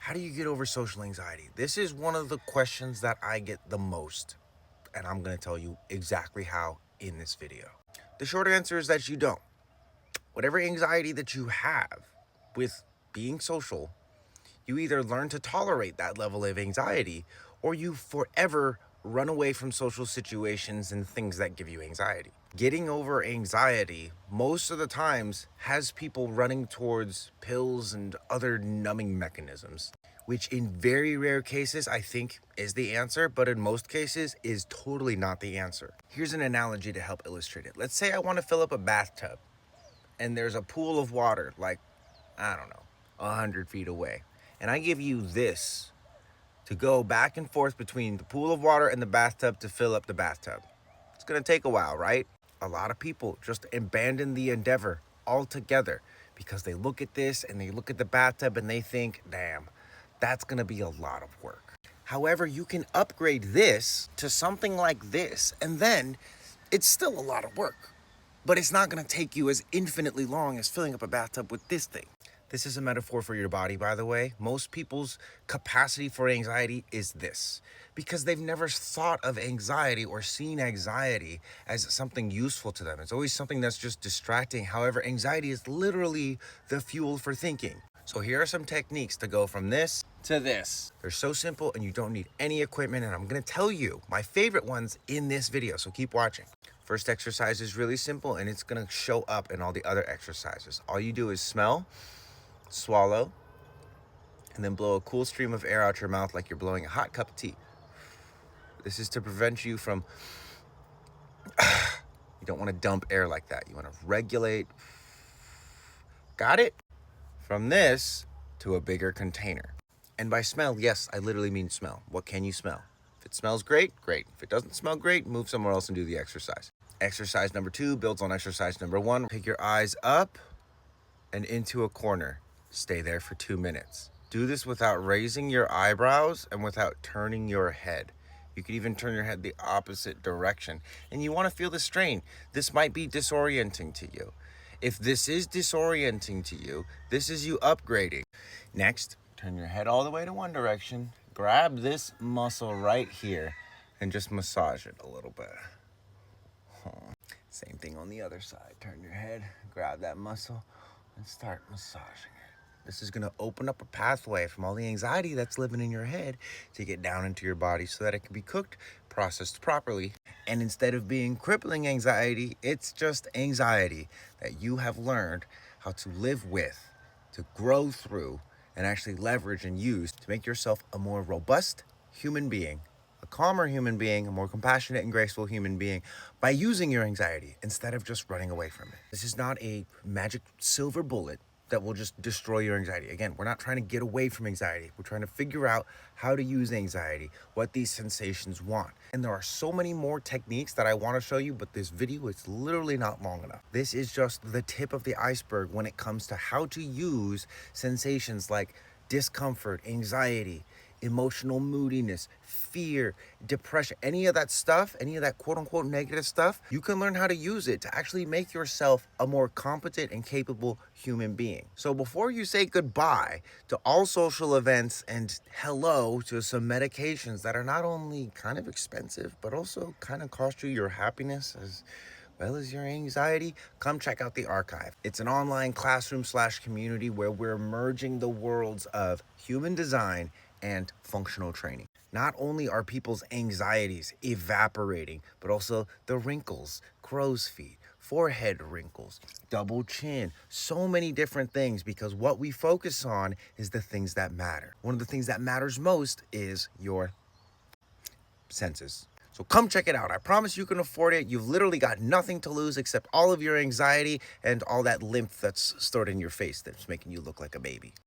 How do you get over social anxiety? This is one of the questions that I get the most, and I'm going to tell you exactly how in this video. The short answer is that you don't. Whatever anxiety that you have with being social, you either learn to tolerate that level of anxiety or you forever run away from social situations and things that give you anxiety. Getting over anxiety most of the times has people running towards pills and other numbing mechanisms, which in very rare cases I think is the answer, but in most cases is totally not the answer. Here's an analogy to help illustrate it. Let's say I want to fill up a bathtub and there's a pool of water, like, I don't know, 100 feet away. And I give you this to go back and forth between the pool of water and the bathtub to fill up the bathtub. It's gonna take a while, right? A lot of people just abandon the endeavor altogether because they look at this and they look at the bathtub and they think, damn, that's gonna be a lot of work. However, you can upgrade this to something like this, and then it's still a lot of work, but it's not gonna take you as infinitely long as filling up a bathtub with this thing. This is a metaphor for your body, by the way. Most people's capacity for anxiety is this, because they've never thought of anxiety or seen anxiety as something useful to them. It's always something that's just distracting. However, anxiety is literally the fuel for thinking. So here are some techniques to go from this to this. They're so simple and you don't need any equipment, and I'm gonna tell you my favorite ones in this video, so keep watching. First exercise is really simple and it's gonna show up in all the other exercises. All you do is smell, swallow, and then blow a cool stream of air out your mouth like you're blowing a hot cup of tea. This is to prevent you from, you don't want to dump air like that. You want to regulate. Got it? From this to a bigger container. And by smell, yes, I literally mean smell. What can you smell? If it smells great, great. If it doesn't smell great, move somewhere else and do the exercise. Exercise number 2 builds on exercise number 1. Pick your eyes up and into a corner. Stay there for 2 minutes. Do this without raising your eyebrows and without turning your head. You could even turn your head the opposite direction. And you want to feel the strain. This might be disorienting to you. If this is disorienting to you, this is you upgrading. Next, turn your head all the way to one direction. Grab this muscle right here and just massage it a little bit. Same thing on the other side. Turn your head, grab that muscle, and start massaging it. This is gonna open up a pathway from all the anxiety that's living in your head to get down into your body so that it can be cooked, processed properly. And instead of being crippling anxiety, it's just anxiety that you have learned how to live with, to grow through, and actually leverage and use to make yourself a more robust human being, a calmer human being, a more compassionate and graceful human being by using your anxiety instead of just running away from it. This is not a magic silver bullet that will just destroy your anxiety. Again, we're not trying to get away from anxiety. We're trying to figure out how to use anxiety, what these sensations want. And there are so many more techniques that I want to show you, but this video is literally not long enough. This is just the tip of the iceberg when it comes to how to use sensations like discomfort, anxiety, emotional moodiness, fear, depression, any of that stuff, any of that quote unquote negative stuff. You can learn how to use it to actually make yourself a more competent and capable human being. So before you say goodbye to all social events and hello to some medications that are not only kind of expensive, but also kind of cost you your happiness as well as your anxiety, come check out the archive. It's an online classroom/community where we're merging the worlds of human design and functional training. Not only are people's anxieties evaporating, but also the wrinkles, crow's feet, forehead wrinkles, double chin, so many different things, because what we focus on is the things that matter. One of the things that matters most is your senses. So come check it out. I promise you can afford it. You've literally got nothing to lose except all of your anxiety and all that lymph that's stored in your face that's making you look like a baby.